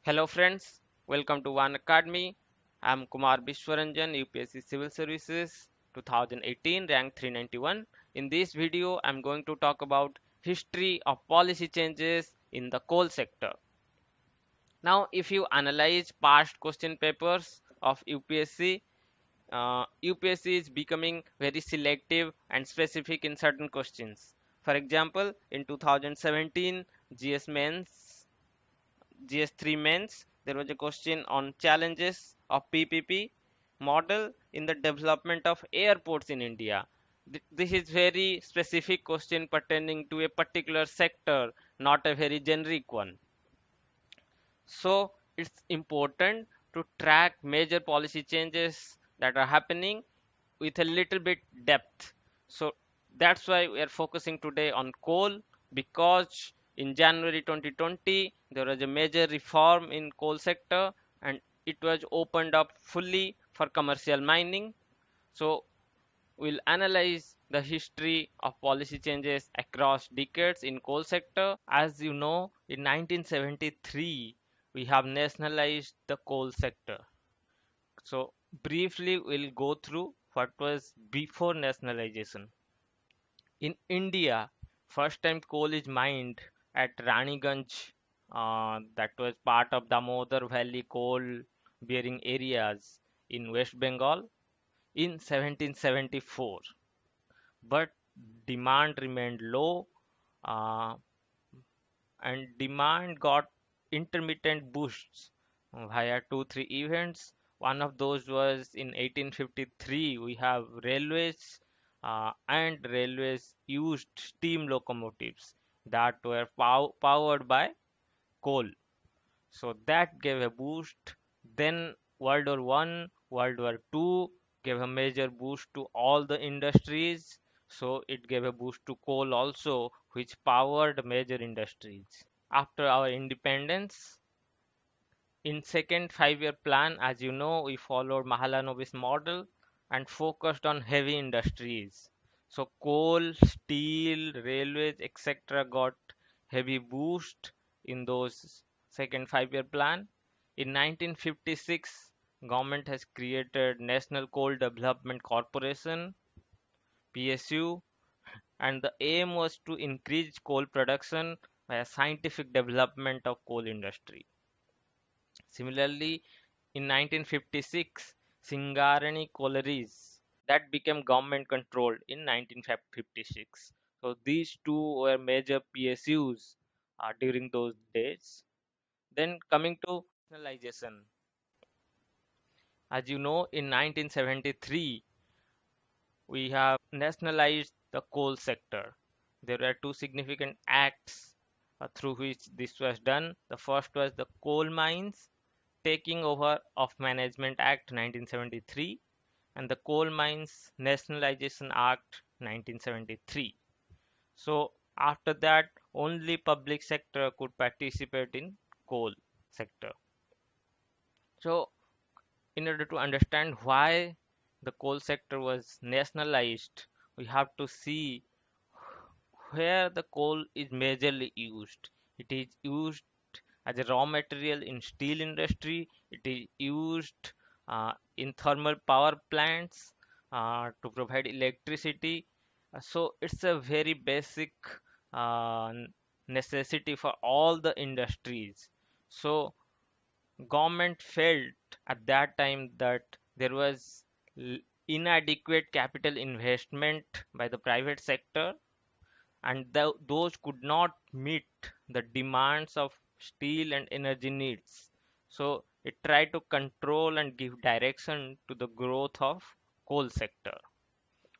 Hello friends, welcome to One Academy. I'm Kumar Biswaranjan, UPSC Civil Services 2018 rank 391. In this video, I'm going to talk about history of policy changes in the coal sector. Now, if you analyze past question papers of UPSC, UPSC is becoming very selective and specific in certain questions. For example, in 2017 GS3 Mains, there was a question on challenges of PPP model in the development of airports in India. This is very specific question pertaining to a particular sector, not a very generic one. So it's important to track major policy changes that are happening with a little bit depth. So that's why we are focusing today on coal, because in January 2020 there was a major reform in coal sector and it was opened up fully for commercial mining. So we'll analyze the history of policy changes across decades in coal sector. As you know, in 1973 we have nationalized the coal sector. So briefly we'll go through what was before nationalization. In India, first time coal is mined at Raniganj, that was part of Damodar Valley coal bearing areas in West Bengal in 1774. But demand remained low, uh, and demand got intermittent boosts via 2 3 events. One of those was in 1853 we have railways, and railways used steam locomotives that were powered by coal, so that gave a boost. Then World War I, World War II gave a major boost to all the industries. So it gave a boost to coal also, which powered major industries. After our independence, in second 5-year plan, as you know, we followed Mahalanobis model and focused on heavy industries. So coal, steel, railways, etc. got heavy boost in those second 5-year plan. In 1956, government has created National Coal Development Corporation (PSU), and the aim was to increase coal production by a scientific development of coal industry. Similarly, in 1956, Singarani collieries that became government controlled in 1956. So these two were major PSUs during those days. Then coming to nationalization, as you know, in 1973 we have nationalized the coal sector. There were two significant acts through which this was done. The first was the Coal Mines Taking Over of Management Act 1973 and the Coal Mines Nationalization Act 1973. So after that, only public sector could participate in coal sector. So in order to understand why the coal sector was nationalized, we have to see where the coal is majorly used. It is used as a raw material in steel industry. It is used in thermal power plants to provide electricity. So it's a very basic uh, necessity for all the industries. So government felt at that time that there was inadequate capital investment by the private sector, and those could not meet the demands of steel and energy needs. So it tried to control and give direction to the growth of coal sector.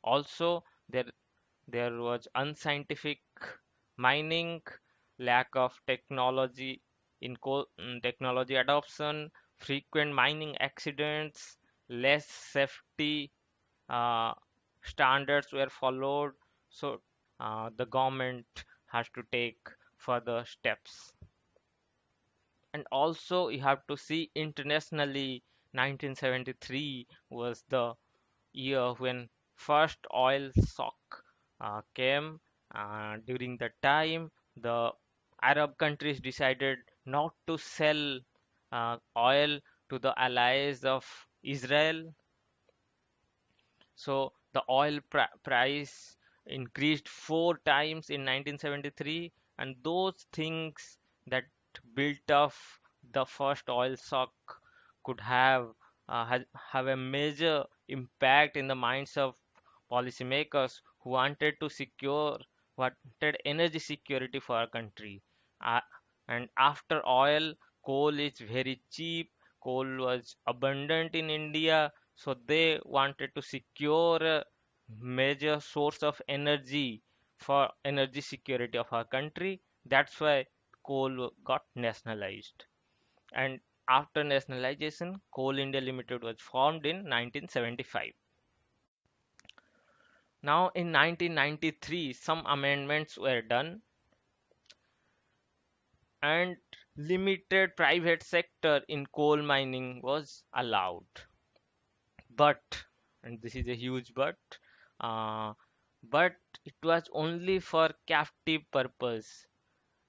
Also, there was unscientific mining, lack of technology in technology adoption, frequent mining accidents, less safety uh, standards were followed. So the government has to take further steps. And also you have to see internationally, 1973 was the year when first oil shock came. During the time, the Arab countries decided not to sell oil to the allies of Israel. So the oil price increased 4 times in 1973, and those things that built off the first oil shock could have a major impact in the minds of policymakers who wanted to secure wanted energy security for our country. Uh, and after oil, coal is very cheap. Coal was abundant in India, so they wanted to secure a major source of energy for energy security of our country. That's why coal got nationalized. And after nationalization, Coal India Limited was formed in 1975. Now, in 1993, some amendments were done and limited private sector in coal mining was allowed. But, and this is a huge uh, but it was only for captive purpose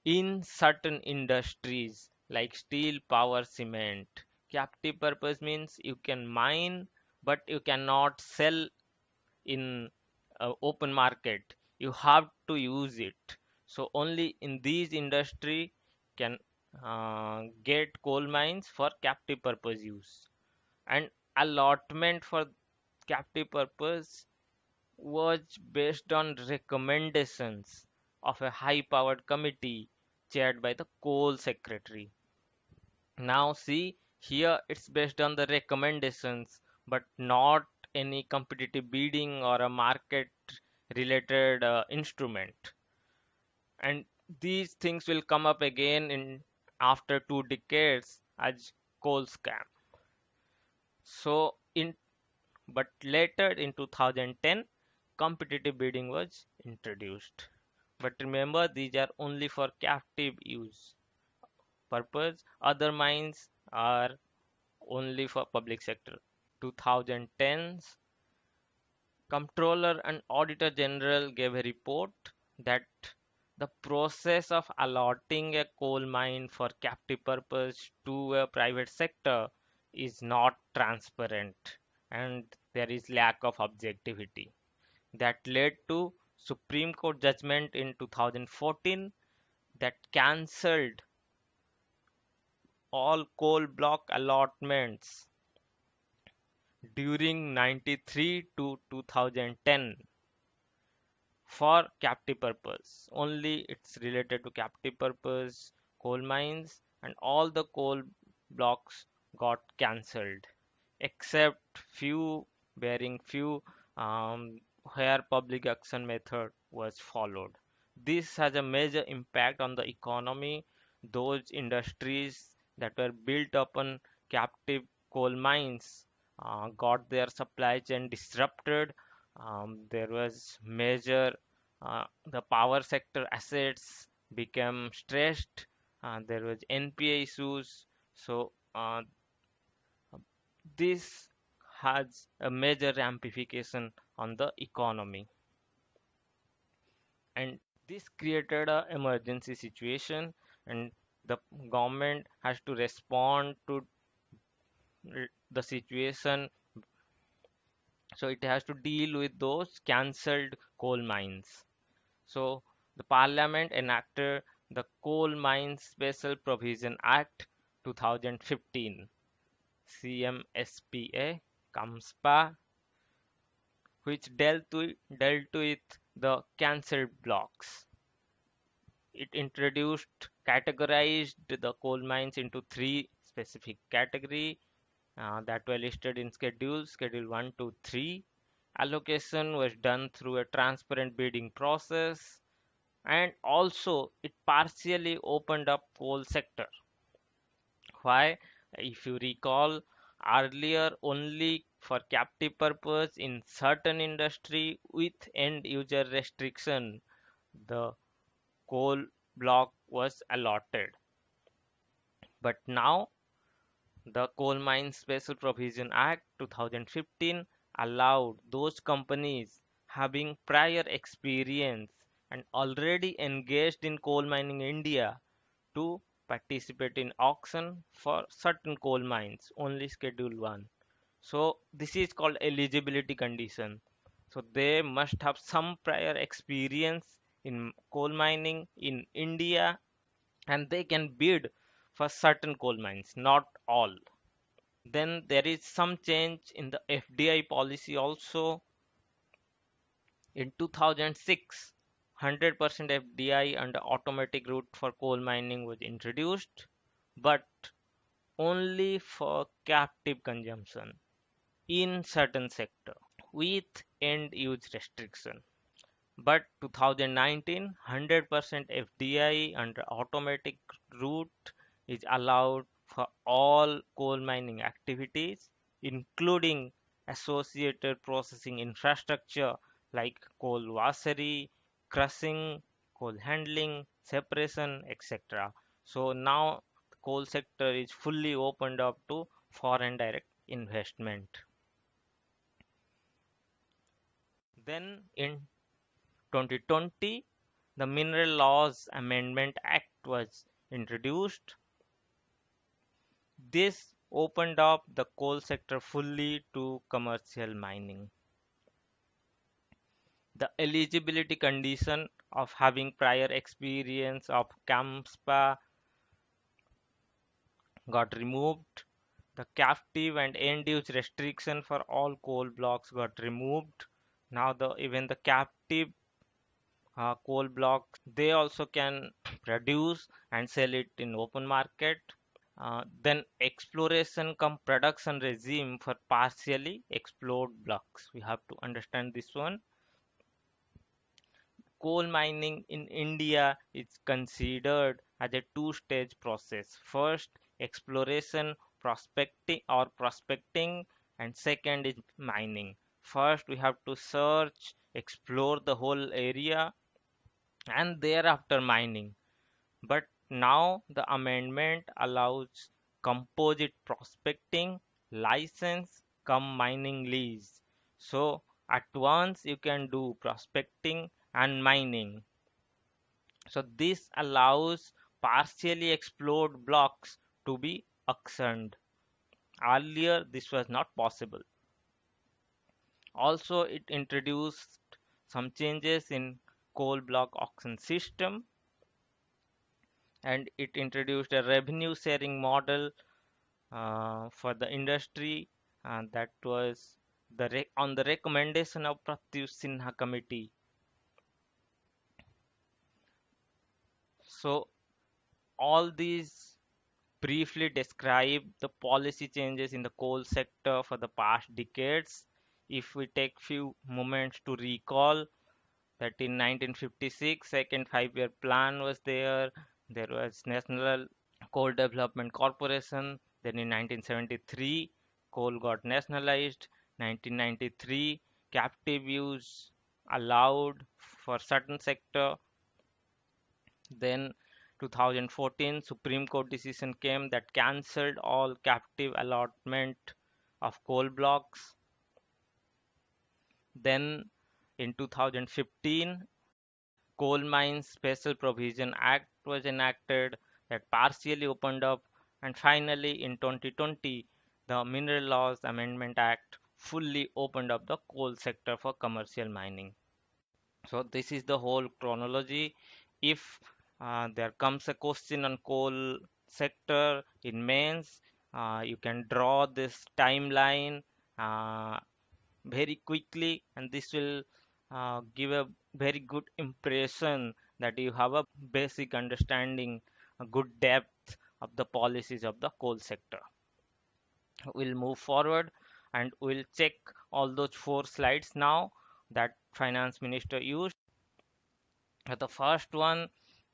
in certain industries like steel, power, cement. Captive purpose means you can mine, but you cannot sell in open market. You have to use it. So only in these industry can get coal mines for captive purpose use. And allotment for captive purpose was based on recommendations of a high powered committee chaired by the coal secretary. Now see, here it's based on the recommendations, but not any competitive bidding or a market related instrument. And these things will come up again in after 2 decades as coal scam. So in but later in 2010, competitive bidding was introduced. But remember, these are only for captive use purpose. Other mines are only for public sector. 2010s, Comptroller and Auditor General gave a report that the process of allotting a coal mine for captive purpose to a private sector is not transparent and there is lack of objectivity. That led to Supreme Court judgment in 2014 that cancelled all coal block allotments during 93 to 2010 for captive purpose. Only it's related to captive purpose coal mines and all the coal blocks got cancelled except few bearing few where public auction method was followed. This has a major impact on the economy. Those industries that were built upon captive coal mines got their supply chain disrupted. There was major the power sector assets became stressed. There was NPA issues. So this has a major ramification on the economy, and this created a emergency situation, and the government has to respond to the situation. So it has to deal with those cancelled coal mines. So the parliament enacted the Coal Mines Special Provision Act 2015, CMSPA, CAMSPA, which dealt with the cancelled blocks. It introduced categorized the coal mines into three specific category that were listed in schedule 1 to 3. Allocation was done through a transparent bidding process, and also it partially opened up coal sector. Why? If you recall, earlier only for captive purpose in certain industry with end user restriction, the coal block was allotted. But now the Coal Mines Special Provision Act 2015 allowed those companies having prior experience and already engaged in coal mining in India to participate in auction for certain coal mines, only Schedule 1. So this is called eligibility condition. So they must have some prior experience in coal mining in India, and they can bid for certain coal mines, not all. Then there is some change in the FDI policy also. In 2006, 100% FDI under automatic route for coal mining was introduced, but only for captive consumption in certain sector with end use restriction. But 2019, 100% FDI under automatic route is allowed for all coal mining activities, including associated processing infrastructure like coal washery, crushing, coal handling, separation, etc. So now the coal sector is fully opened up to foreign direct investment. Then in 2020, the Mineral Laws Amendment Act was introduced. This opened up the coal sector fully to commercial mining. The eligibility condition of having prior experience of CAMSPA got removed. The captive and end use restriction for all coal blocks got removed. Now even the captive coal blocks, they also can produce and sell it in open market. Then exploration come production regime for partially explored blocks. We have to understand this one. Coal mining in India is considered as a two-stage process. First, exploration, prospecting, and second is mining. First, we have to search, explore the whole area, and thereafter mining. But now the amendment allows composite prospecting, license, come mining lease. So at once you can do prospecting and mining. So this allows partially explored blocks to be auctioned. Earlier this was not possible. Also it introduced some changes in coal block auction system, and it introduced a revenue sharing model for the industry, and that was on the recommendation of Pratyush Sinha committee. So all these briefly describe the policy changes in the coal sector for the past decades. If we take few moments to recall that in 1956 second 5-year plan was there. There was National Coal Development Corporation. Then in 1973, coal got nationalized. 1993, captive use allowed for certain sector. Then 2014, Supreme Court decision came that cancelled all captive allotment of coal blocks. Then in 2015, Coal Mines Special Provision Act was enacted that partially opened up, and finally in 2020 the Mineral Laws Amendment Act fully opened up the coal sector for commercial mining. So this is the whole chronology. If there comes a question on coal sector in mains, you can draw this timeline uh, very quickly, and this will give a very good impression that you have a basic understanding, a good depth of the policies of the coal sector. We'll move forward and we'll check all those 4 slides now that finance minister used. The first one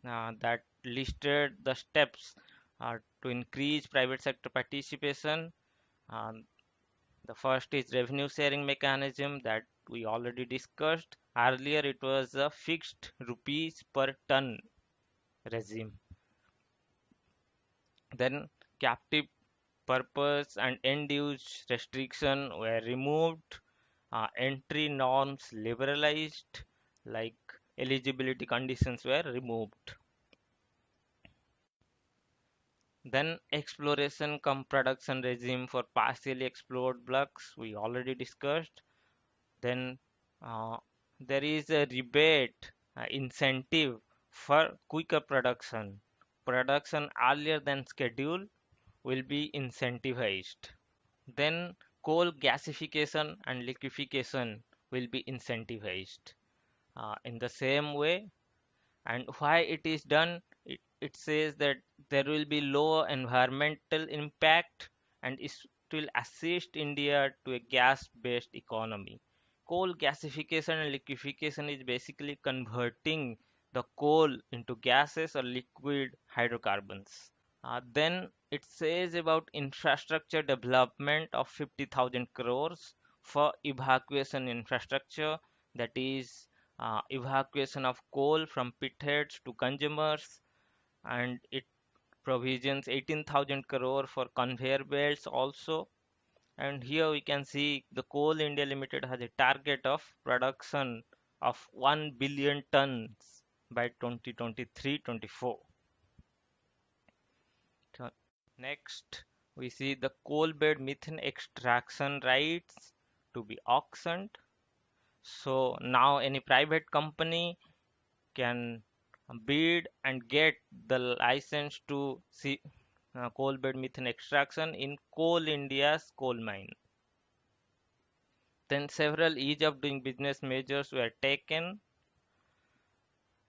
that listed the steps to increase private sector participation. Um, the first is revenue sharing mechanism that we already discussed. Earlier it was a fixed rupees per ton regime. Then captive purpose and end use restriction were removed. Entry norms liberalized, like eligibility conditions were removed. Then exploration cum production regime for partially explored blocks, we already discussed. Then uh, there is a rebate incentive for quicker production. Production earlier than schedule will be incentivized. Then coal gasification and liquefaction will be incentivized. In the same way, and why it is done, it says that there will be low environmental impact and it will assist India to a gas-based economy. Coal gasification and liquefaction is basically converting the coal into gases or liquid hydrocarbons. Then it says about infrastructure development of 50,000 crores for evacuation infrastructure, that is evacuation of coal from pitheads to consumers, and it provisions 18,000 crore for conveyor belts also. And here we can see the Coal India Limited has a target of production of 1 billion tons by 2023-24. Next, we see the coal bed methane extraction rights to be auctioned. So now any private company can bid and get the license to see coal bed methane extraction in Coal India's coal mine. Then several ease of doing business measures were taken,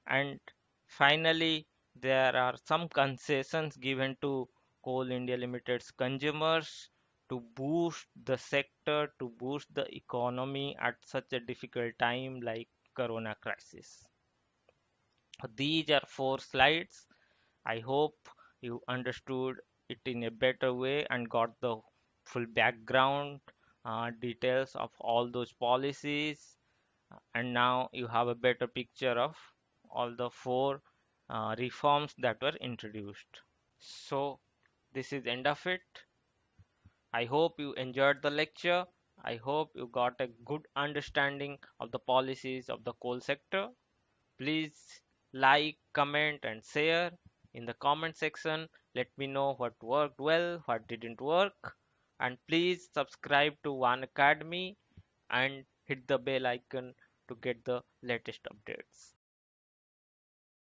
and finally there are some concessions given to Coal India Limited's consumers to boost the sector, to boost the economy at such a difficult time like Corona crisis. These are 4 slides. I hope you understood it in a better way and got the full background details of all those policies, and now you have a better picture of all the four reforms that were introduced. So this is end of it. I hope you enjoyed the lecture. I hope you got a good understanding of the policies of the coal sector. Please like, comment, and share in the comment section. Let me know what worked well, what didn't work, and please subscribe to One Academy and hit the bell icon to get the latest updates.